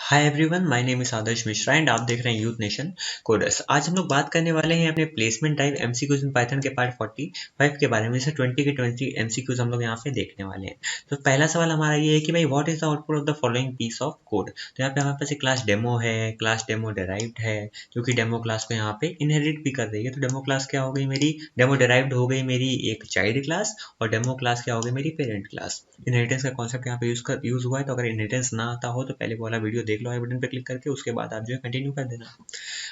Hi everyone, my name is Adarsh Mishra and आप देख रहे हैं यूथ नेशन कोडर्स। आज हम लोग बात करने वाले हैं अपने placement type MCQs in Python के पार्ट 45 के बारे में। से 20 के 20 एमसीक्यूज हम लोग यहाँ पे देखने वाले हैं। तो पहला सवाल हमारा ये है कि भाई what is the output of the following piece of code. तो यहाँ पे हमारे पास एक क्लास डेमो है, क्लास डेमो डेराइव्ड है, जो कि डेमो क्लास को यहाँ पे इनहेरिट भी कर रही है। तो डेमो क्लास क्या हो गई मेरी, डेमो डेराइव्ड हो गई मेरी एक चाइल्ड क्लास, और डेमो क्लास क्या हो गई मेरी पेरेंट क्लास। इनहेरिटेंस का कॉन्सेप्ट यहाँ पे यूज हुआ है। तो अगर इनहेरिटेंस ना आता हो तो पहले वाला वीडियो देख लो आई बटन पे क्लिक करके, उसके बाद आप जो है कंटिन्यू कर देना।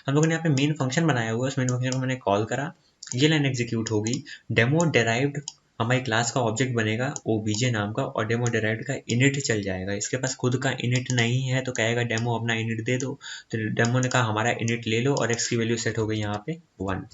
हम लोगों ने यहाँ पे मेन फंक्शन बनाया हुआ है, उस मेन फंक्शन को मैंने कॉल करा, ये लाइन एग्जीक्यूट होगी। डेमो डेराइव्ड हमारी क्लास का ऑब्जेक्ट बनेगा ओबीजे नाम का, और डेमो डेराइव्ड का इनिट चल जाएगा। इसके पास खुद का इनिट नहीं है तो कहेगा डेमो अपना इनिट दे दो। तो डेमो ने कहा हमारा इनिट ले लो, और एक्स की वैल्यू सेट हो गई यहाँ पे 1।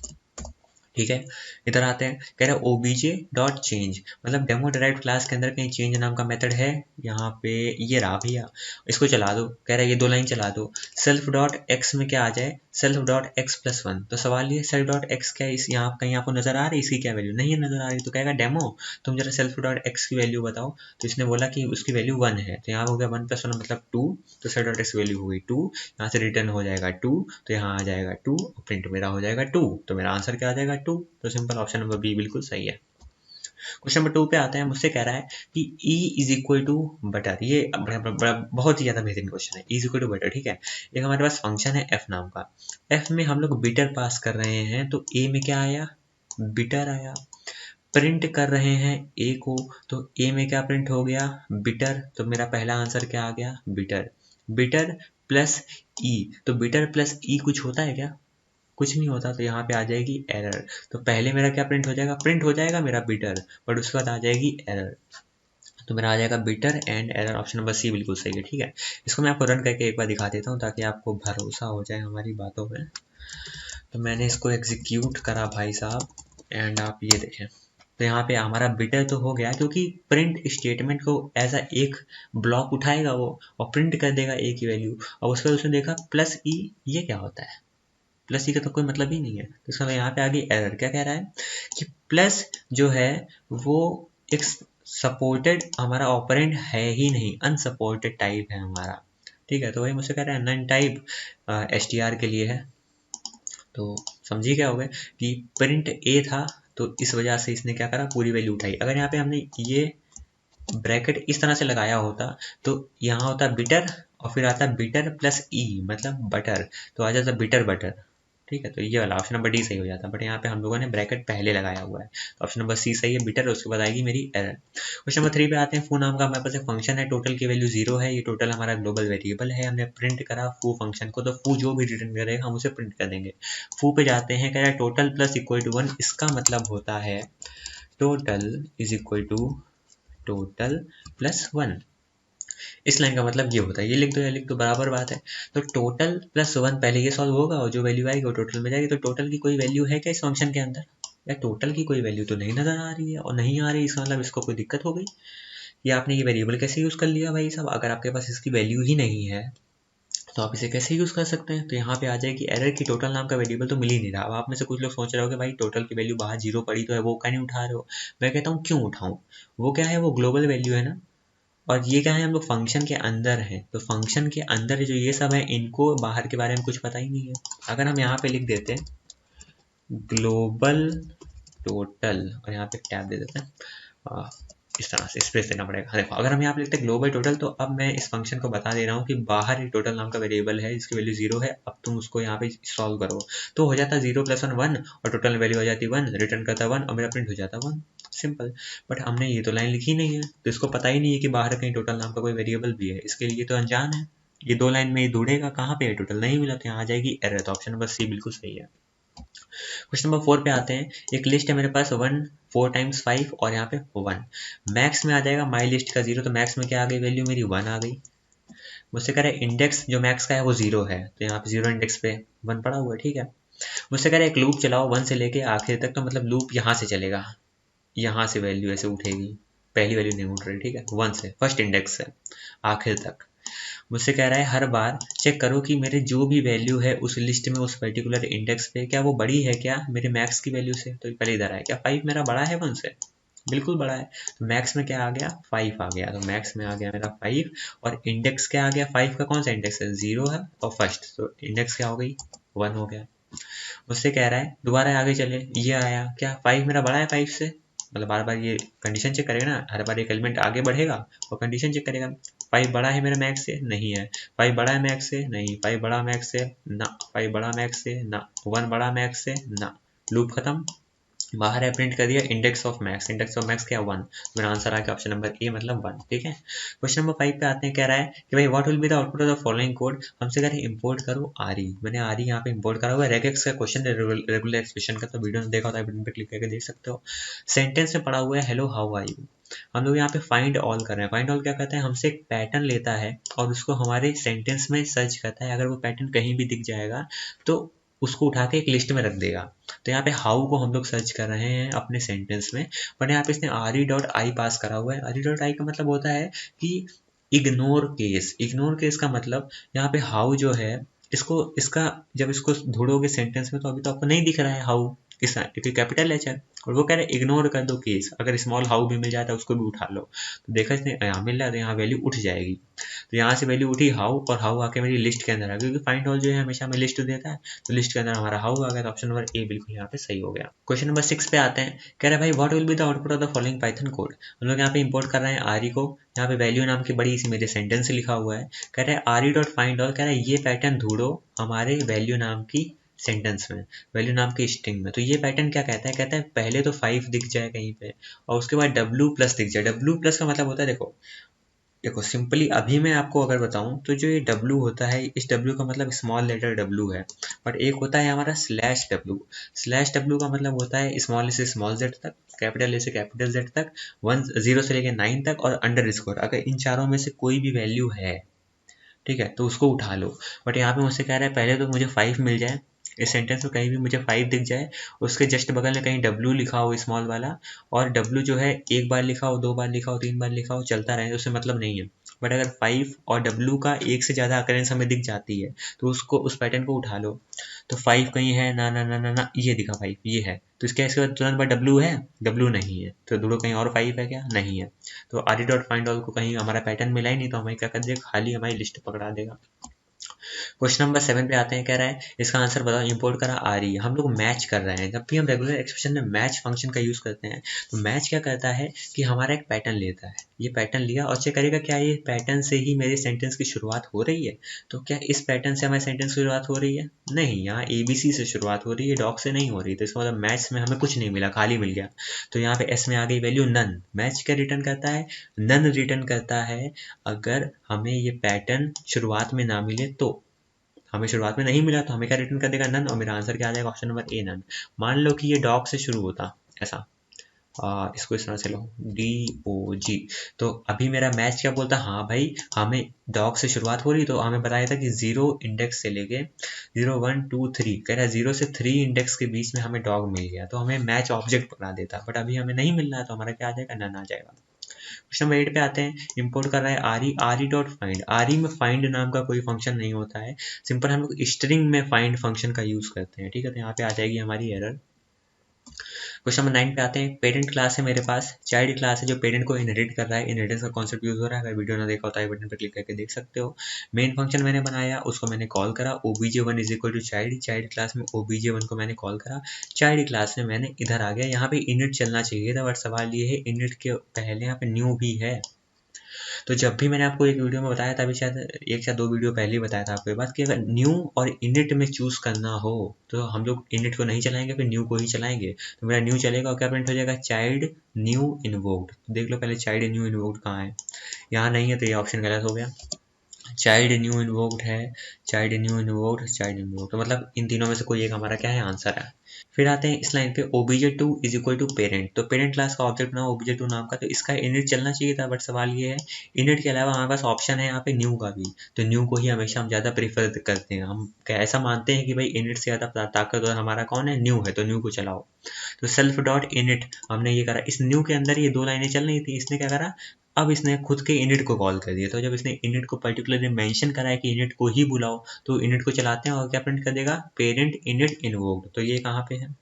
ठीक है, इधर आते हैं, कह रहा है ओबीजे डॉट चेंज, मतलब डेमो डेराइव्ड क्लास के अंदर कहीं चेंज नाम का मेथड है यहाँ पे, ये रहा भैया, इसको चला दो। कह रहा है ये दो लाइन चला दो। सेल्फ डॉट एक्स में क्या आ जाए, सेल्फ डॉट एक्स प्लस 1। तो सवाल ये सेल्फ डॉट एक्स क्या है, इस यहाँ कहीं आपको नजर आ रही है, इसकी क्या वैल्यू नहीं है नजर आ रही। तो कहेगा डेमो तुम जरा सेल्फ डॉट एक्स की वैल्यू बताओ। तो इसने बोला कि उसकी वैल्यू 1 है, तो यहाँ हो गया 1 + 1 मतलब 2। तो सेल्फ डॉट एक्स की वैल्यू हो गई 2, यहाँ से रिटर्न हो जाएगा 2, तो यहाँ आ जाएगा 2, और प्रिंट मेरा हो जाएगा 2। तो मेरा आंसर क्या आ जाएगा 2। तो सिंपल ऑप्शन नंबर बी बिल्कुल सही है। क्वेश्चन नंबर 2 पे आते हैं। मुझसे कह रहा है कि E is equal to butter. ये बहुत ही ज्यादा बेहतरीन क्वेश्चन है। E is equal to butter, ठीक है। एक हमारे पास फंक्शन है f नाम का, f में हम लोग बिटर पास कर रहे हैं, तो a में क्या आया, बिटर आया। प्रिंट कर रहे हैं a को, तो a में क्या प्रिंट हो गया, बिटर। तो मेरा पहला आंसर क्या आ गया, बिटर। बिटर प्लस ई, तो बिटर प्लस ई कुछ होता है क्या, कुछ नहीं होता। तो यहाँ पे आ जाएगी एरर। तो पहले मेरा क्या प्रिंट हो जाएगा मेरा बिटर, बट उसके बाद आ जाएगी एरर। तो मेरा आ जाएगा bitter and error. Option number C बिल्कुल सही है, ठीक है। इसको मैं आपको रन करके एक बार दिखा देता हूँ ताकि आपको भरोसा हो जाए हमारी बातों पे। तो मैंने इसको एग्जीक्यूट करा भाई साहब, एंड आप ये देखें। तो यहाँ पे हमारा बिटर तो हो गया, क्योंकि प्रिंट स्टेटमेंट को एज अ एक ब्लॉक उठाएगा वो, और प्रिंट कर देगा ए की वैल्यू। और उसके बाद उसने देखा प्लस ई, ये क्या होता है, प्लस ई का तो कोई मतलब ही नहीं है। तो इसका यहाँ पे आगे एरर क्या कह रहा है कि प्लस जो है वो एक सपोर्टेड हमारा ऑपरेंड है ही नहीं, अनसपोर्टेड टाइप है हमारा। ठीक है, तो वही मुझसे कह रहा है नन टाइप एसटीआर के लिए है। तो समझिए क्या हो गया कि प्रिंट ए था, तो इस वजह से इसने क्या करा, पूरी वैल्यू उठाई। अगर यहाँ पे हमने ये ब्रैकेट इस तरह से लगाया होता तो यहाँ होता बिटर, और फिर आता बिटर प्लस ई मतलब बटर, तो आ जाता बिटर बटर। ठीक है, तो ये वाला ऑप्शन नंबर डी सही हो जाता, बट यहाँ पे हम लोगों ने ब्रैकेट पहले लगाया हुआ है। तो ऑप्शन नंबर सी सही है, बिटर, उसके बाद आएगी मेरी एरर। क्वेश्चन नंबर 3 पे आते हैं। फू नाम का हमारे पास एक फंक्शन है, टोटल की वैल्यू 0 है। ये टोटल हमारा ग्लोबल वेरिएबल है। हमने प्रिंट करा फू फंक्शन को, तो फू जो भी रिटर्न करेगा हम उसे प्रिंट कर देंगे। फू पे जाते हैं, कह रहा है टोटल प्लस इक्वल टू 1। इसका मतलब होता है total is equal to total plus 1। इस लाइन का मतलब ये होता है, ये लिख दो या लिख दो बराबर बात है। तो टोटल प्लस 1 पहले ये सॉल्व होगा, और जो वैल्यू आएगी वो टोटल में जाएगी। तो टोटल की कोई वैल्यू है क्या इस फंक्शन के अंदर, या टोटल की कोई वैल्यू तो नहीं नजर आ रही है, और नहीं आ रही इसका मतलब इसको कोई दिक्कत हो गई। या आपने ये वेरिएबल कैसे यूज कर लिया भाई साहब, अगर आपके पास इसकी वैल्यू ही नहीं है तो आप इसे कैसे यूज कर सकते हैं। तो यहाँ पे आ जाएगी एरर की टोटल नाम का वेरिएबल तो मिल ही नहीं रहा। अब आप में से कुछ लोग सोच रहे हो कि भाई टोटल की वैल्यू बाहर 0 पड़ी तो है, वो क्या नहीं उठा रहे हो। मैं कहता हूँ क्यों उठाऊं, वो क्या है, वो ग्लोबल वैल्यू है ना, और ये क्या है, हम लोग फंक्शन के अंदर है। तो फंक्शन के अंदर जो ये सब है, इनको बाहर के बारे में कुछ पता ही नहीं है। अगर हम यहाँ पे लिख देते हैं ग्लोबल टोटल, और यहाँ पे टैब दे देते हैं, इस तरह से स्पेस देना पड़ेगा। देखो अगर हम यहाँ पे लिखते हैं ग्लोबल टोटल, तो अब मैं इस फंक्शन को बता दे रहा हूँ कि बाहर एक टोटल नाम का वेरिएबल है जिसकी वैल्यू 0 है। अब तुम उसको यहाँ पे सॉल्व करो, तो हो जाता 0 + 1 1, और टोटल वैल्यू हो जाती 1, रिटर्न करता 1, और मेरा प्रिंट हो जाता 1। सिंपल। बट हमने ये तो लाइन लिखी नहीं है, तो इसको पता ही नहीं है कि बाहर कहीं टोटल नाम का कोई वेरिएबल भी है। इसके लिए तो अनजान है। ये दो लाइन में ये ढूंढेगा कहाँ पे है टोटल, नहीं मिला, तो यहाँ आ जाएगी एरर। तो ऑप्शन नंबर सी बिल्कुल सही है। क्वेश्चन नंबर 4 पे आते हैं। एक लिस्ट है मेरे पास 1 4 × 5, और यहाँ पे 1। मैक्स में आ जाएगा माई लिस्ट का 0, तो मैक्स में क्या आ गई वैल्यू मेरी 1 आ गई। मुझसे कह रहा है इंडेक्स जो मैक्स का है वो 0 है, तो यहाँ पे 0 इंडेक्स पे 1 पड़ा हुआ है, ठीक है। मुझसे कह रहा है एक लूप चलाओ 1 से लेके आखिर तक, तो मतलब लूप यहाँ से चलेगा, यहाँ से वैल्यू ऐसे उठेगी, पहली वैल्यू नहीं उठ रही, ठीक है, 1 से फर्स्ट इंडेक्स से आखिर तक। मुझसे कह रहा है हर बार चेक करो कि मेरे जो भी वैल्यू है उस लिस्ट में उस पर्टिकुलर इंडेक्स पे क्या वो बड़ी है क्या मेरे मैक्स की वैल्यू से। तो पहले इधर आया, क्या 5 मेरा बड़ा है 1 से, बिल्कुल बड़ा है। तो मैक्स में क्या आ गया 5 आ गया, तो मैक्स में आ गया मेरा 5 और इंडेक्स क्या आ गया 5 का कौन सा इंडेक्स है 0 है और फर्स्ट, तो इंडेक्स क्या हो गई 1 हो गया। उससे कह रहा है दोबारा आगे चले, ये आया क्या 5 मेरा बड़ा है 5 से, मतलब बार बार ये कंडीशन चेक करेगा ना, हर बार एक एलिमेंट आगे बढ़ेगा और कंडीशन चेक करेगा। 5 बड़ा है मेरा मैक्स से, नहीं है। 5 बड़ा है मैक्स से, नहीं। 5 बड़ा मैक्स से, ना। 5 बड़ा मैक्स से, ना। 1 बड़ा मैक्स से, ना। लूप खत्म, बाहर है, प्रिंट कर दिया index of max. Index of max क्या 1, तो मेरा आंसर आ गया ऑप्शन नंबर ए मतलब 1। ठीक है, क्वेश्चन नंबर 5 पे आते हैं। कह रहा है कि भाई what will be the output of the following code. हमसे कह रहे हैं इंपोर्ट करो आरई, मैंने आरई यहाँ पे इंपोर्ट करा हुआ है। रेगेक्स का क्वेश्चन है, रेगुलर एक्सप्रेशन का, तो वीडियो में देखा होता है, बटन पे क्लिक करके देख सकते हो। सेंटेंस में पड़ा हुआ है हेलो हाउ आर यू। हम लोग यहाँ पे फाइंड ऑल कर रहे हैं। फाइंड ऑल क्या कहते हैं, हमसे एक पैटर्न लेता है और उसको हमारे सेंटेंस में सर्च करता है। अगर वो पैटर्न कहीं भी दिख जाएगा तो उसको उठा के एक लिस्ट में रख देगा। तो यहाँ पे हाउ को हम लोग सर्च कर रहे हैं अपने सेंटेंस में, बट यहाँ पे इसने आरई डॉट आई पास करा हुआ है। आरई डॉट आई का मतलब होता है कि इग्नोर केस। इग्नोर केस का मतलब यहाँ पे हाउ जो है, इसको इसका जब इसको ढूंढोगे सेंटेंस में तो अभी तो आपको नहीं दिख रहा है हाउ, किस कैपिटल एच है, और वो कह रहे हैं इग्नोर कर दो केस, अगर स्मॉल हाउ भी मिल जाता है उसको भी उठा लो। तो देखा इसने यहाँ मिल रहा है तो यहाँ वैल्यू उठ जाएगी। तो यहाँ से वैल्यू उठी हाउ, और हाउ आके मेरी लिस्ट के अंदर आ गई, क्योंकि फाइंड ऑल जो है हमेशा हमें लिस्ट देता है, तो लिस्ट के अंदर हमारा हाउ आ गया। तो ऑप्शन नंबर ए बिल्कुल यहाँ पे सही हो गया। क्वेश्चन नंबर 6 पे आते हैं। कह रहे हैं भाई what will be the output of the following Python code. हम लोग यहाँ पे इंपोर्ट कर रहे हैं आरई को। यहाँ पे वैल्यू नाम की बड़ी सी मेरे सेंटेंस से लिखा हुआ है। कह रहे हैं आरई डॉट फाइंड ऑल, कह रहे हैं ये पैटर्न ढूंढो हमारे वैल्यू नाम की सेंटेंस में, वैल्यू नाम की स्ट्रिंग में। तो ये पैटर्न क्या कहता है, कहता है पहले तो 5 दिख जाए कहीं पे और उसके बाद डब्ल्यू प्लस दिख जाए। डब्ल्यू प्लस का मतलब होता है, देखो देखो सिंपली अभी मैं आपको अगर बताऊं तो जो ये W होता है, इस W का मतलब स्मॉल लेटर W है, बट एक होता है हमारा स्लैश W। स्लैश W का मतलब होता है स्मॉल से स्मॉल z तक, कैपिटल ए से कैपिटल Z तक, 0 से लेके 9 तक और अंडर स्कोर। अगर इन चारों में से कोई भी वैल्यू है, ठीक है, तो उसको उठा लो। बट यहाँ पे मुझसे कह रहा है पहले तो मुझे 5 मिल जाए, इस सेंटेंस में कहीं भी मुझे 5 दिख जाए, उसके जस्ट बगल में कहीं W लिखा हो स्मॉल वाला, और W जो है एक बार लिखा हो, 2 बार लिखा हो, 3 बार लिखा हो, चलता रहे, उससे मतलब नहीं है। बट अगर 5 और W का एक से ज़्यादा अकरेंस हमें दिख जाती है तो उसको, उस पैटर्न को उठा लो। तो 5 कहीं है ना ना ना ना ना, ये दिखा 5, ये है, तो इसके इसके बाद तुरंत बाद W है, W नहीं है, तो ढूंढो कहीं और 5 है क्या, नहीं है। तो आरई डॉट फाइंड ऑल को कहीं हमारा पैटर्न मिला ही नहीं, तो हमें क्या कर देगा, खाली हमारी लिस्ट पकड़ा देगा। क्वेश्चन नंबर 7 पे आते हैं। कह रहा है इसका आंसर बताओ, इंपोर्ट करा आ रही है। हम लोग मैच कर रहे हैं। जब भी हम रेगुलर एक्सप्रेशन में मैच फंक्शन का यूज करते हैं तो मैच क्या करता है कि हमारा एक पैटर्न लेता है, ये पैटर्न लिया और चेक करेगा क्या ये पैटर्न से ही मेरे सेंटेंस की शुरुआत हो रही है। तो क्या इस पैटर्न से हमारे सेंटेंस की शुरुआत हो रही है, नहीं, यहाँ ABC से शुरुआत हो रही है, डॉग से नहीं हो रही। तो इसका मतलब मैच में हमें कुछ नहीं मिला, खाली मिल गया। तो यहाँ पे एस में आ गई वैल्यू नन। मैच क्या रिटर्न करता है, नन रिटर्न करता है अगर हमें ये पैटर्न शुरुआत में ना मिले तो। हमें शुरुआत में नहीं मिला तो हमें क्या रिटर्न कर देगा, नन, और मेरा आंसर क्या आ जाएगा, ऑप्शन नंबर ए नन। मान लो कि ये डॉग से शुरू होता ऐसा, इसको इस तरह से लो DOG, तो अभी मेरा मैच क्या बोलता, हाँ भाई हमें डॉग से शुरुआत हो रही, तो हमें बताया था कि 0 इंडेक्स से लेके 0 1 2 3, कह रहा है 0 से 3 इंडेक्स के बीच में हमें डॉग मिल गया तो हमें मैच ऑब्जेक्ट पकड़ा देता। बट अभी हमें नहीं मिल रहा है तो हमारा क्या आ जाएगा, नन आ जाएगा। क्वेश्चन नंबर 8 पे आते हैं। इंपोर्ट कर रहा है आरई डॉट फाइंड। आरई में फाइंड नाम का कोई फंक्शन नहीं होता है, सिंपल हम लोग स्ट्रिंग में फाइंड फंक्शन का यूज करते हैं। ठीक है, तो यहाँ पे आ जाएगी हमारी एरर। क्वेश्चन नंबर 9 पे आते हैं। पेरेंट क्लास है मेरे पास, चाइल्ड क्लास है जो पेरेंट को इनहेरिट कर रहा है। इनहेरिटेंस का कॉन्सेप्ट यूज हो रहा है, अगर वीडियो ना देखा होता है बटन पर क्लिक करके देख सकते हो। मेन फंक्शन मैंने बनाया, उसको मैंने कॉल करा, obj1 is equal to child. Child class में obj1 को मैंने कॉल करा, चाइल्ड क्लास में मैंने इधर आ गया। यहाँ पे इनिट चलना चाहिए था, बट सवाल ये है इनिट के पहले यहाँ पे न्यू भी है। तो जब भी मैंने आपको एक वीडियो में बताया था, अभी शायद एक या दो वीडियो पहले ही बताया था आपको ये बात, कि अगर न्यू और इनिट में चूज करना हो तो हम लोग इनिट को नहीं चलाएंगे, फिर न्यू को ही चलाएंगे। तो मेरा न्यू चलेगा और क्या प्रिंट हो जाएगा, चाइल्ड न्यू इन्वोक्ड। देख लो पहले चाइल्ड न्यू इन्वोक्ड कहाँ है, यहाँ नहीं है, तो ये ऑप्शन गलत हो गया। चाइल्ड न्यू इन्वोक्ड है, child new invoked, child invoked, तो मतलब इन तीनों में से कोई एक हमारा क्या है, आंसर है। फिर आते हैं इस लाइन पे, obj2 is equal to parent. तो पेरेंट क्लास का ऑब्जेक्ट बनाओ obj2 नाम का, तो इसका इनिट चलना चाहिए था, बट सवाल ये है इनिट के अलावा हमारे पास ऑप्शन है यहाँ पे न्यू का भी, तो न्यू को ही हमेशा हम ज़्यादा प्रीफर करते हैं। हम ऐसा मानते हैं कि भाई इनिट से ज़्यादा ताकतवर हमारा कौन है, न्यू है, तो न्यू को चलाओ। तो सेल्फ डॉट इनिट हमने ये करा, इस न्यू के अंदर ये दो लाइनें चल रही थी, इसने क्या करा, अब इसने खुद के इनिट को कॉल कर दिया। तो जब इसने इनिट को पर्टिकुलरली मेंशन करा है कि इनिट को ही बुलाओ, तो इनिट को चलाते हैं और क्या प्रिंट कर देगा, पेरेंट इनिट इन्वोक्ड। तो ये कहाँ पे है,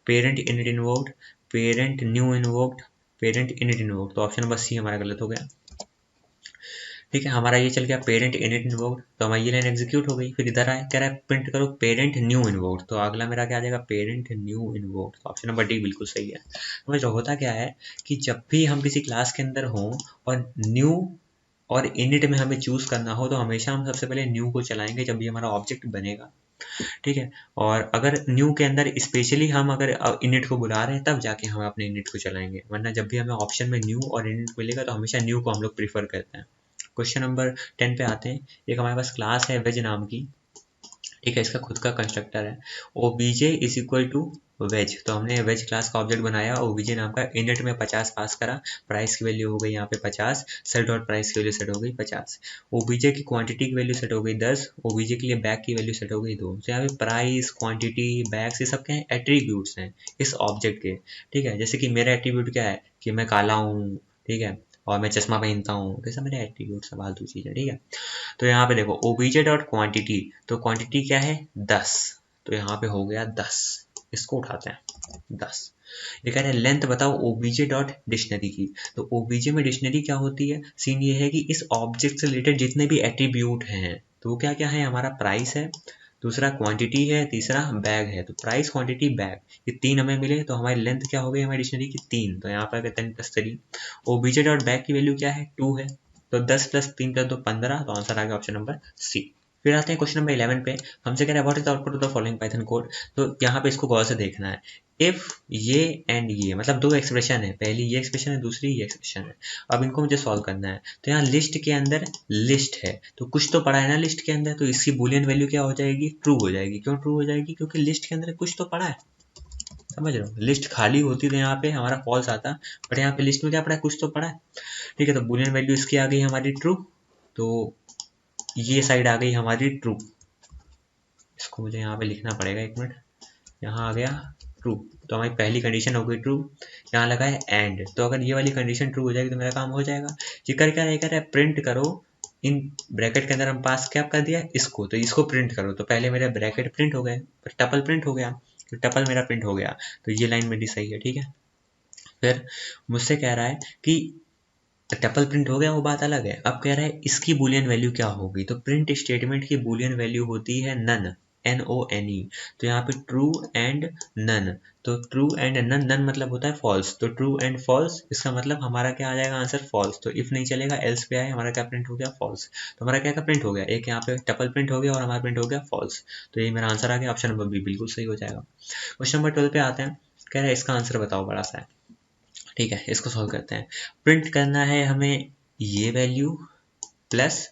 parent init invoked, parent new invoked, parent init invoke, तो ऑप्शन नंबर सी हमारा गलत हो गया। ठीक है, हमारा ये चल गया पेरेंट इनिट इन्वोक्ड, तो हमारी ये लाइन एग्जीक्यूट हो गई। फिर इधर आए, कह रहा है प्रिंट करो पेरेंट न्यू इन्वोक्ड, तो अगला मेरा क्या आ जाएगा, पेरेंट न्यू इन्वोक्ड, तो ऑप्शन नंबर डी बिल्कुल सही है। तो जो होता क्या है कि जब भी हम किसी क्लास के अंदर हों और न्यू और इनिट में हमें चूज करना हो, तो हमेशा हम सबसे पहले न्यू को चलाएंगे जब भी हमारा ऑब्जेक्ट बनेगा। ठीक है, और अगर न्यू के अंदर स्पेशली हम अगर इनिट को बुला रहे हैं तब जाके हम अपने इनिट को चलाएंगे, वरना जब भी हमें ऑप्शन में न्यू और इनिट मिलेगा तो हमेशा न्यू को हम लोग प्रीफर करते हैं। क्वेश्चन नंबर 10 पे आते हैं। एक हमारे पास क्लास है वेज नाम की, ठीक है, इसका खुद का कंस्ट्रक्टर है obj is equal to veg, तो हमने वेज क्लास का ऑब्जेक्ट बनाया, obj नाम का, इनिट में 50 पास करा, प्राइस की वैल्यू हो गई यहाँ पे 50, सेट डॉट प्राइस की वैल्यू सेट हो गई 50, obj की क्वांटिटी की वैल्यू सेट हो गई 10, obj के लिए बैग की वैल्यू सेट हो गई 2। तो यहाँ पे प्राइस, क्वांटिटी, बैग्स, ये सब क्या है, एट्रीब्यूट्स हैं इस ऑब्जेक्ट के। ठीक है, जैसे कि मेरा एट्रीब्यूट क्या है कि मैं काला हूँ, ठीक है, और मैं चश्मा पहनता हूँ, तो सब मेरे एट्रीब्यूट से फालतू चीज़ है। ठीक है, तो यहाँ पे देखो obj डॉट क्वांटिटी, तो क्वांटिटी क्या है 10, तो यहाँ पे हो गया 10, इसको उठाते हैं 10। ये कह रहे हैं लेंथ बताओ obj डॉट डिक्शनरी की, तो obj में डिक्शनरी क्या होती है, सीन ये है कि इस ऑब्जेक्ट से रिलेटेड जितने भी एट्रीब्यूट हैं तो वो क्या क्या है, हमारा प्राइस है, दूसरा क्वांटिटी है, तीसरा बैग है। तो प्राइस, क्वांटिटी, बैग, ये 3 हमें मिले, तो हमारी लेंथ क्या हो गई हमारी डिक्शनरी की 3, तो यहाँ पर 10 + 3। obj डॉट बैग की वैल्यू क्या है 2 है, तो 10 + 3 + 2 15, तो आंसर आ गया ऑप्शन नंबर सी। फिर आते हैं क्वेश्चन नंबर 11 पे, हमसे कह रहा है what is the output of the following Python code, तो यहाँ पे इसको गौर से देखना है। इफ ये एंड ये मतलब दो एक्सप्रेशन है, पहली ये एक्सप्रेशन है, दूसरी ये एक्सप्रेशन है, अब इनको मुझे सॉल्व करना है। तो यहाँ लिस्ट के अंदर लिस्ट है, तो कुछ तो पड़ा है ना लिस्ट के अंदर, तो इसकी बूलियन वैल्यू क्या हो जाएगी, ट्रू हो जाएगी। क्यों ट्रू हो जाएगी, क्योंकि लिस्ट के अंदर कुछ तो पड़ा है, समझ रहे हो, लिस्ट खाली होती तो यहाँ पे हमारा फॉल्स आता, बट यहाँ पे लिस्ट में क्या पड़ा है, कुछ तो पड़ा है। ठीक है, तो बूलियन वैल्यू इसकी आ गई हमारी ट्रू, तो ये साइड आ गई हमारी ट्रू, इसको मुझे यहाँ पे लिखना पड़ेगा, एक मिनट, यहाँ आ गया ट्रू, तो हमारी पहली कंडीशन हो गई ट्रू। यहाँ लगा है एंड, तो अगर ये वाली कंडीशन ट्रू हो जाएगी तो मेरा काम हो जाएगा। ये कर क्या रहेगा, प्रिंट करो, इन ब्रैकेट के अंदर हम पास क्या कर दिया इसको, तो इसको प्रिंट करो, तो पहले मेरा ब्रैकेट प्रिंट हो गए, टपल प्रिंट हो गया, तो टपल मेरा प्रिंट हो गया, तो ये लाइन मेरी सही है। ठीक है, फिर मुझसे कह रहा है कि टपल प्रिंट हो गया, वो बात अलग है, अब कह रहा है इसकी बूलियन वैल्यू क्या होगी, तो प्रिंट स्टेटमेंट की बूलियन वैल्यू होती है नन, NONE, तो यहाँ पे ट्रू एंड नन, तो ट्रू एंड नन, नन मतलब होता है फॉल्स, तो ट्रू एंड फॉल्स, इसका मतलब हमारा क्या आ जाएगा आंसर फॉल्स, तो इफ नहीं चलेगा, एल्स पे आए, हमारा क्या प्रिंट हो गया फॉल्स, तो हमारा क्या प्रिंट हो गया, एक यहाँ पे टपल प्रिंट हो गया और हमारा प्रिंट हो गया फॉल्स, तो ये मेरा आंसर आ गया, ऑप्शन नंबर बी बिल्कुल सही हो जाएगा। क्वेश्चन नंबर 12 पे आते हैं, कह रहा है इसका आंसर बताओ, बड़ा सा है। ठीक है, इसको सॉल्व करते हैं। प्रिंट करना है हमें ये वैल्यू प्लस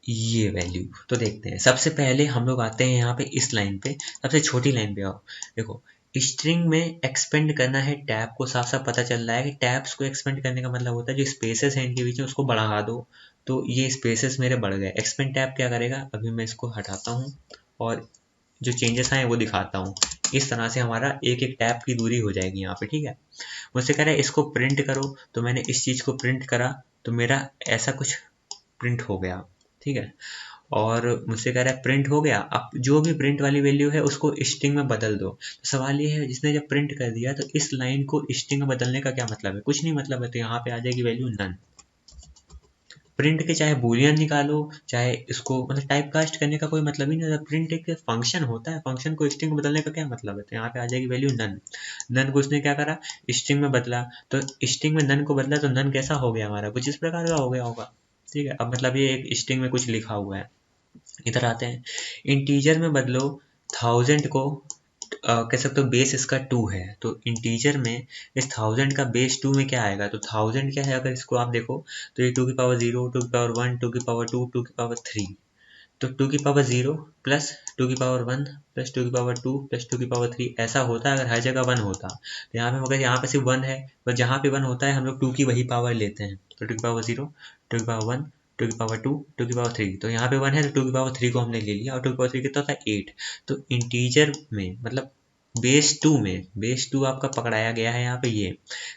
ये वैल्यू, तो देखते हैं। सबसे पहले हम लोग आते हैं यहाँ पे इस लाइन पे, सबसे छोटी लाइन पे आओ, देखो स्ट्रिंग में एक्सपेंड करना है टैब को, साफ साफ पता चल रहा है कि टैब्स को एक्सपेंड करने का मतलब होता है जो स्पेसेस हैं इनके बीच में उसको बढ़ा दो, तो ये स्पेसेस मेरे बढ़ गए। एक्सपेंड टैब क्या करेगा, अभी मैं इसको हटाता हूँ और जो चेंजेस आए वो दिखाता हूँ। इस तरह से हमारा एक एक टैब की दूरी हो जाएगी यहाँ पे। ठीक है, मुझसे कह रहा है इसको प्रिंट करो, तो मैंने इस चीज़ को प्रिंट करा, तो मेरा ऐसा कुछ प्रिंट हो गया। ठीक है, और मुझसे कह रहा है प्रिंट हो गया, अब जो भी प्रिंट वाली वैल्यू है उसको स्ट्रिंग में बदल दो। तो सवाल ये है जिसने जब प्रिंट कर दिया तो इस लाइन को स्ट्रिंग में बदलने का क्या मतलब है, कुछ नहीं मतलब है, तो यहाँ पे आ जाएगी वैल्यू नन। प्रिंट के चाहे बूलियन निकालो, चाहे इसको मतलब टाइप कास्ट करने का कोई मतलब ही नहीं होता, प्रिंट एक फंक्शन होता है, फंक्शन को स्ट्रिंग में बदलने का क्या मतलब है, तो यहाँ पे आ जाएगी वैल्यू नन। नन को उसने क्या करा, स्ट्रिंग में बदला, तो स्ट्रिंग में नन को बदला, तो नन कैसा हो गया हमारा, कुछ इस प्रकार का हो गया होगा। ठीक है, अब मतलब ये एक स्ट्रिंग में कुछ लिखा हुआ है। इधर आते हैं, इंटीजर में बदलो 1000 को, कह सकते हो बेस इसका 2 है, तो इंटीजर में इस 1000 का बेस 2 में क्या आएगा, तो 1000 क्या है, अगर इसको आप देखो तो ये 2 की पावर 0, 2 की पावर 1, 2 की पावर 2, 2 की पावर 3, तो 2 की पावर 0 प्लस 2 की पावर 1 प्लस 2 की पावर 2 प्लस 2 की पावर 3 ऐसा होता है। अगर हर जगह 1 होता तो यहाँ पे, मगर यहाँ पे सिर्फ 1 है, पर जहाँ पे 1 होता है हम लोग 2 की वही पावर लेते हैं, तो 2 की पावर 0, 2 की पावर 1, 2 की पावर 2, 2 की पावर 3, तो यहाँ पे 1 है तो 2 की पावर 3 को हमने ले लिया, और 2 की पावर 3 कितना था 8, तो इंटीजर में मतलब बेस 2 में, बेस 2 आपका पकड़ाया गया है यहाँ पे ये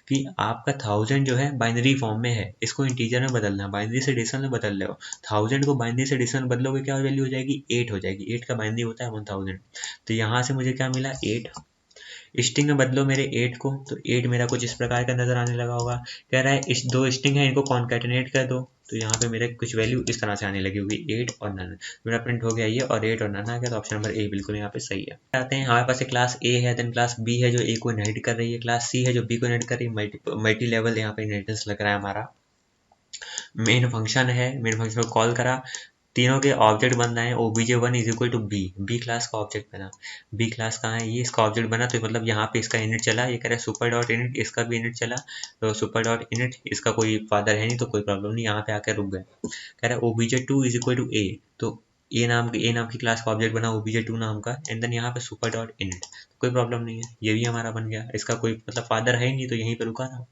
कि आपका 1000 जो है बाइनरी फॉर्म में है, इसको इंटीजर में बदलना है, बाइनरी से डेसिमल में बदल रहे हो, 1000 को बाइनरी से डेसिमल में बदलोगे क्या वैल्यू हो जाएगी 8 हो जाएगी, 8 का बाइनरी होता है 1000, तो यहाँ से मुझे क्या मिला 8, स्ट्रिंग में बदलो मेरे 8 को, तो 8 मेरा कुछ इस प्रकार का नजर आने लगा होगा। कह रहा है इस 2 स्ट्रिंग है इनको कॉन्कैटिनेट कर दो, तो यहाँ पे मेरे कुछ वैल्यू इस तरह से आने लगी होगी 8 और नन। मेरा प्रिंट हो गया ये और 8 और नन आ गया, तो ऑप्शन नंबर ए बिल्कुल यहाँ पे सही है। आते हैं हमारे पास एक क्लास ए है, देन क्लास बी है जो ए को इनहेरिट कर रही है, क्लास सी है जो बी को इनहेरिट कर रही है। मल्टी लेवल यहाँ पे इनहेरिटेंस लग रहा है हमारा। मेन फंक्शन है, मेन फंक्शन को कॉल करा, तीनों के ऑब्जेक्ट बनना है। obj1 is equal to B, B class का ऑब्जेक्ट बना। बी क्लास कहाँ है, ये इसका ऑब्जेक्ट बना, तो मतलब यहाँ पे इसका इनिट चला। ये कह रहा है सुपर डॉट इनिट, इसका भी इनिट चला, तो सुपर डॉट इनिट, इसका कोई फादर है नहीं तो कोई प्रॉब्लम नहीं, यहाँ पे आकर रुक गए। कह रहा है obj2 इज इक्वल टू ए, तो ए नाम की क्लास का ऑब्जेक्ट बना obj2 नाम का, एंड देन यहाँ पे सुपर डॉट इनिट, कोई प्रॉब्लम नहीं है, ये भी हमारा बन गया। इसका कोई मतलब फादर है ही नहीं तो यहीं पे रुका था।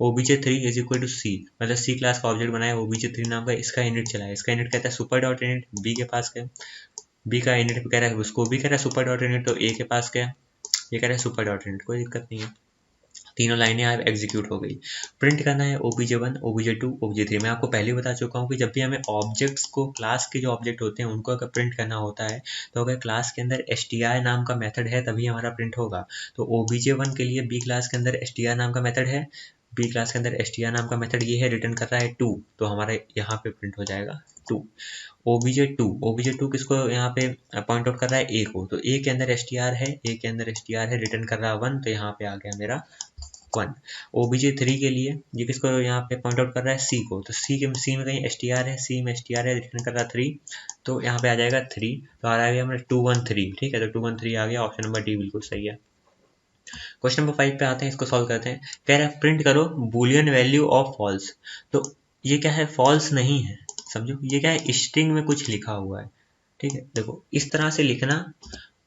obj3 इज इक्वल टू सी, मतलब सी क्लास का ऑब्जेक्ट बनाया obj3 नाम का, इसका इनिट चला है। इसका इनिट कहता है सुपर डॉट इनिट, बी के पास गया, बी का इनिट कह रहा है, उसको भी कह रहा है सुपर डॉट इनिट, तो ए के पास गया, ये कह रहा है सुपर डॉट इनिट, कोई दिक्कत नहीं है। तीनों लाइनें आप एग्जीक्यूट हो गई। प्रिंट करना है obj1 obj2 obj3। मैं आपको पहले ही बता चुका हूँ कि जब भी हमें ऑब्जेक्ट्स को, क्लास के जो ऑब्जेक्ट होते हैं उनको अगर प्रिंट करना होता है, तो अगर क्लास के अंदर str नाम का मेथड है तभी हमारा प्रिंट होगा। तो obj1 के लिए बी क्लास के अंदर str नाम का मेथड है, बी क्लास के अंदर str नाम का मेथड ये है, रिटर्न कर रहा है 2, तो हमारा यहाँ पे प्रिंट हो जाएगा 2। obj2 किसको यहाँ पे पॉइंट आउट कर रहा है, ए को, तो ए के अंदर str है, ए के अंदर str है, रिटर्न कर रहा है 1, तो यहाँ पे आ गया मेरा 1। obj3 के लिए ये किसको यहाँ पे पॉइंट आउट कर रहा है, सी को, तो सी में कहीं str है, सी में str है, रिटर्न कर रहा है 3, तो यहाँ पे आ जाएगा 3, तो आ गया हमारा 2 1 3। ठीक है, तो 2 1 3 आ गया, ऑप्शन नंबर डी बिल्कुल सही है। क्वेश्चन नंबर 5 पे आते हैं, इसको सॉल्व करते हैं। कह रहा है प्रिंट करो बूलियन वैल्यू ऑफ फॉल्स, तो ये क्या है, फॉल्स नहीं है, समझो ये क्या है, स्ट्रिंग में कुछ लिखा हुआ है। ठीक है, देखो इस तरह से लिखना,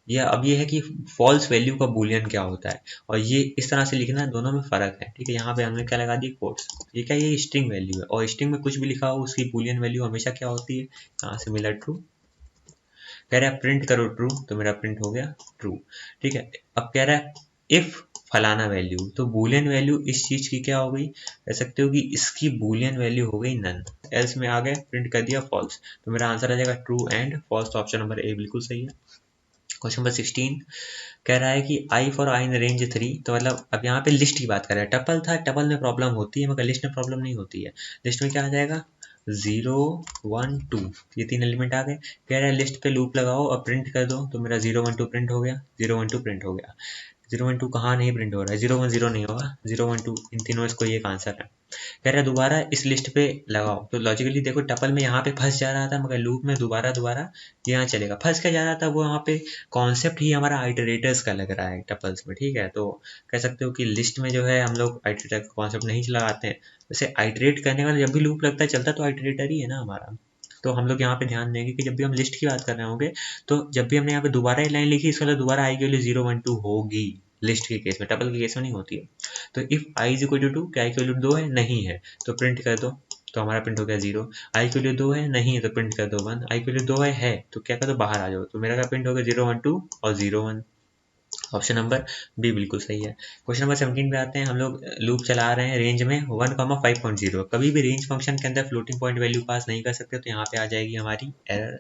या अब ये है कि फॉल्स वैल्यू का बूलियन क्या होता है, और ये इस तरह से लिखना, दोनों में फर्क है। ठीक है, यहाँ पे हमने क्या लगा दी, कोट्स। ये क्या, ये स्ट्रिंग वैल्यू है, और स्ट्रिंग में कुछ भी लिखा हो उसकी बूलियन वैल्यू हमेशा क्या होती है, यहाँ से मिला ट्रू। कह रहा है प्रिंट करो ट्रू, तो मेरा प्रिंट हो गया ट्रू। ठीक है, अब कह रहा है इफ फलाना वैल्यू, तो बूलियन वैल्यू इस चीज की क्या हो गई, कह सकते हो कि इसकी बूलियन वैल्यू हो गई नन, एल्स में आ गए, प्रिंट कर दिया फॉल्स, तो मेरा आंसर आ जाएगा ट्रू एंड फॉल्स, तो ऑप्शन नंबर ए बिल्कुल सही है। क्वेश्चन नंबर 16 कह रहा है कि I for I in range 3, तो मतलब अब यहाँ पे लिस्ट की बात कर रहा है। टपल था, टपल में प्रॉब्लम होती है मगर लिस्ट में प्रॉब्लम नहीं होती है। लिस्ट में क्या आ जाएगा, 0 1 2, ये 3 एलिमेंट आ गए। कह रहा है लिस्ट पे लूप लगाओ और प्रिंट कर दो, तो मेरा 0 1 2 प्रिंट हो गया, 0 1 2 प्रिंट हो गया। 0 1 2 कहाँ नहीं प्रिंट हो रहा है, 0 1 0 नहीं होगा, 0 1 2 इन तीनों इसको एक आंसर है। कह रहा है दोबारा इस लिस्ट पे लगाओ, तो लॉजिकली देखो टपल में यहाँ पे फंस जा रहा था, मगर लूप में दोबारा यहाँ चलेगा। फंस क्या जा रहा था, वो यहाँ पे कॉन्सेप्ट ही हमारा आइटरेटर्स का लग रहा है टपल्स में। ठीक है, तो कह सकते हो कि लिस्ट में जो है हम लोग आइटरेटर का कॉन्सेप्ट नहीं लगाते हैं। वैसे आइटरेट करने वाला जब भी लूप लगता है चलता तो आइटरेटर ही है ना हमारा। तो हम लोग यहाँ पे ध्यान देंगे कि जब भी हम लिस्ट की बात कर रहे होंगे, तो जब भी हमने यहाँ पे दोबारा एक लाइन लिखी, इसका मतलब दोबारा आई के लिए 0 1 2 होगी, लिस्ट के केस में, टपल के केस में नहीं होती है। तो if I is equal to 2, क्या आई की वैल्यू 2 है, नहीं है, तो प्रिंट कर दो, तो हमारा प्रिंट हो गया 0। आई की वैल्यू 2 है, नहीं है, तो प्रिंट कर दो 1। आई की वैल्यू 2 है तो क्या कर दो, बाहर आ जाओ, तो मेरा क्या प्रिंट हो गया 0 1 2 और 0 1, ऑप्शन नंबर बी बिल्कुल सही है। क्वेश्चन नंबर 17 पे आते हैं। हम लोग लूप चला रहे हैं रेंज में 1 5.0, कभी भी रेंज फंक्शन के अंदर फ्लोटिंग पॉइंट वैल्यू पास नहीं कर सकते, तो यहाँ पे आ जाएगी हमारी एरर।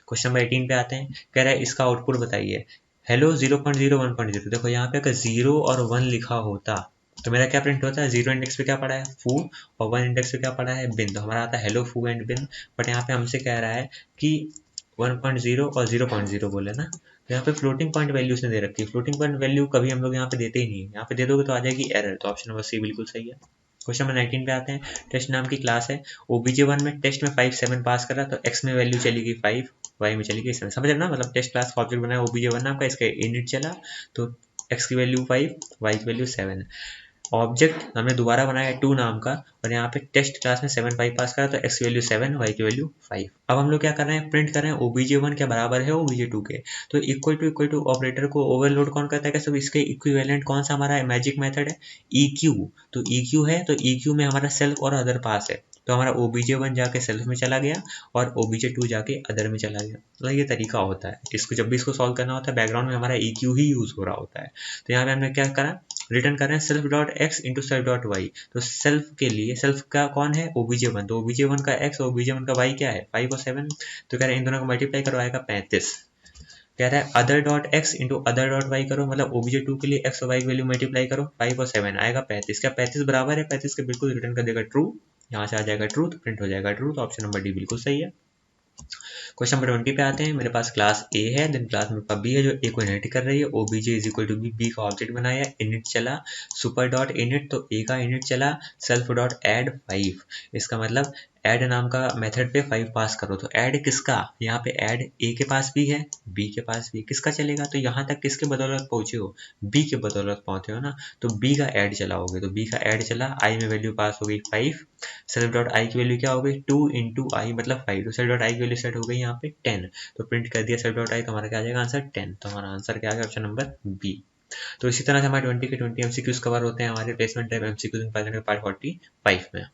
क्वेश्चन नंबर 18 पे आते हैं, कह रहा है इसका आउटपुट बताइए। हेलो 0.0 1.0, देखो यहाँ पे अगर 0 और 1 लिखा होता तो मेरा क्या प्रिंट होता है, 0 इंडेक्स पे क्या पड़ा है, फू, और 1 इंडेक्स पे क्या पड़ा है, बिन, तो हमारा आता है हेलो फू एंड बिन। बट यहाँ पे हमसे कह रहा है कि 1.0 और 0.0 बोले ना, तो यहाँ पे फ्लोटिंग पॉइंट वैल्यू उसने दे रखी है। फ्लोटिंग पॉइंट वैल्यू कभी हम लोग यहाँ पे देते ही नहीं है, यहाँ पे दे दोगे तो आ जाएगी एरर, तो ऑप्शन नंबर सी बिल्कुल सही है। क्वेश्चन नंबर 19 पे आते हैं। टेस्ट नाम की क्लास है, obj1 में टेस्ट में 5 7 पास कर रहा, तो x में वैल्यू चली गई 5, y में चली गई 7, समझ रहे ना, मतलब टेस्ट क्लास का ऑब्जेक्ट बनाया obj1 नाम का, इसका इनिट चला तो x की वैल्यू 5, y की वैल्यू 7। ऑब्जेक्ट हमने दोबारा बनाया 2 नाम का, और यहाँ पे टेस्ट क्लास में 7 5 पास करा, तो x की वैल्यू 7, y की वैल्यू 5। अब हम लोग क्या कर रहे हैं, प्रिंट कर रहे हैं obj1 के बराबर है obj2 के, तो इक्वल टू ऑपरेटर को ओवरलोड कौन करता है, कैसे, इसके इक्विवेलेंट कौन सा हमारा मैजिक मेथड है, eq, तो eq है, तो eq में हमारा सेल्फ और अदर पास है, तो हमारा obj1 जाके सेल्फ में चला गया और obj2 जाके अदर में चला गया। तो ये तरीका होता है, इसको जब भी इसको सॉल्व करना होता है बैकग्राउंड में हमारा eq ही यूज हो रहा होता है। तो यहाँ पे हमने क्या करा, रिटर्न कर रहे हैं self dot x into self dot y, तो सेल्फ के लिए सेल्फ का कौन है obj1, तो obj1 का x और obj1 का y क्या है 5 और 7, तो कह रहे हैं इन दोनों को मल्टीप्लाई करो आएगा 35। कह रहा है other dot x into other dot y करो, मतलब obj2 के लिए एक्स और वाई की वैल्यू मल्टीप्लाई करो, 5 और 7 आएगा 35। क्या 35 बराबर है 35 के? बिल्कुल रिटर्न कर देगा ट्रू, यहाँ से आ जाएगा ट्रू तो प्रिंट हो जाएगा ट्रू, तो ऑप्शन नंबर डी बिल्कुल सही है। क्वेश्चन नंबर 20 पे आते हैं। मेरे पास क्लास ए है, देन क्लास मेरे पास बी है जो ए को इनहेरिट कर रही है। obj is equal to B, B का ऑब्जेक्ट बनाया, इनिट चला, सुपर डॉट इनिट तो ए का इनिट चला, सेल्फ डॉट ऐड 5, इसका मतलब ऐड नाम का मेथड पे 5 पास करो। तो ऐड किसका? यहाँ पे ऐड ए के पास भी है, बी के पास भी, किसका चलेगा? तो यहाँ तक किसके बदौलत पहुंचे हो? बी के बदौलत पहुंचे हो ना, तो बी का ऐड चलाओगे, तो बी का ऐड चला, आई में वैल्यू पास हो गई 5, सेल्फ डॉट आई की वैल्यू क्या हो गई 2 इंटू आई मतलब 5, तो सेल्फ डॉट आई की वैल्यू सेट हो गई यहाँ पे 10, तो प्रिंट कर दिया सेल्फ डॉट आई, तो हमारा क्या आ जाएगा आंसर 10, तो हमारा आंसर क्या आ गया ऑप्शन नंबर बी। तो इसी तरह से हमारे 20 के 20 एमसीक्यूज कवर होते हैं हमारे placement type MCQs in Python के पार्ट 45 में।